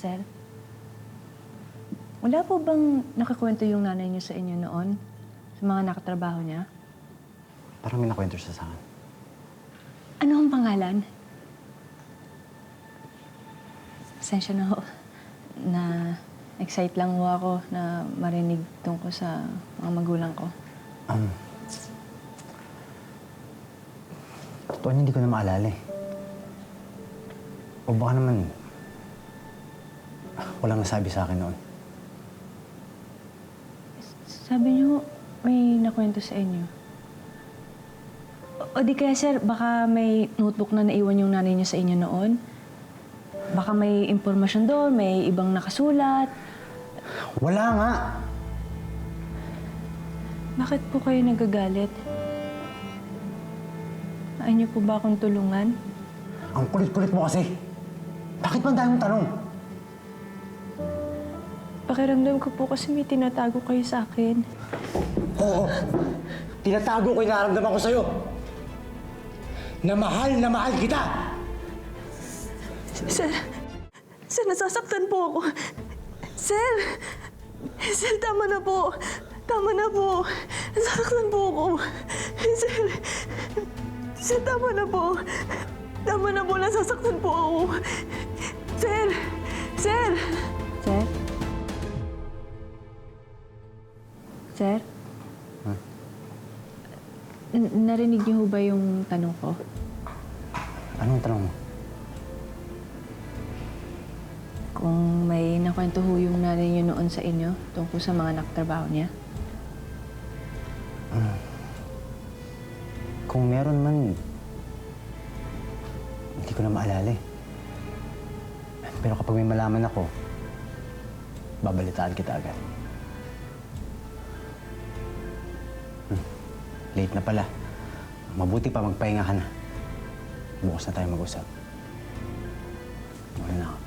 sir? Wala po bang nakakwento yung nanay niyo sa inyo noon? Sa mga nakatrabaho niya? Parang may nakwento siya sa akin. Ano ang pangalan? Pasensya na ho. Na-excite lang ho ako na marinig tungkol sa mga magulang ko. Totoo hindi ko na maalala eh. O baka naman, walang nasabi sa akin noon. Sabi niyo, may nakwento sa inyo. O di kaya sir, baka may notebook na naiwan yung nanay niyo sa inyo noon? Baka may impormasyon doon, may ibang nakasulat. Wala nga! Bakit po kayo nagagalit? Ayaw niyo po ba akong tulungan? Ang kulit-kulit mo kasi. Bakit ba ang dami mong tanong? Pakiramdam ko po kasi may tinatago kayo sa akin. Oo. Tinatago ko yung nararamdaman ko sa'yo. Na mahal kita! Sir, nasasaktan po ako. Sir, tama na po. Tama na po. Nasasaktan po ako. Sir, tama na po. Tama na po, nasasaktan po ako. Sir! Sir! Sir? Huh? Narinig niyo ho ba yung tanong ko? Anong tanong mo? Kung may nakwento ho yung nanay niyo noon sa inyo tungkol sa mga nakatrabaho niya? Kung meron man, hindi ko na maalala eh. Pero kapag may malaman ako, babalitaan kita agad. Late na pala. Mabuti pa magpahinga ka na. Bukas na tayo mag-usap. Muna na ako.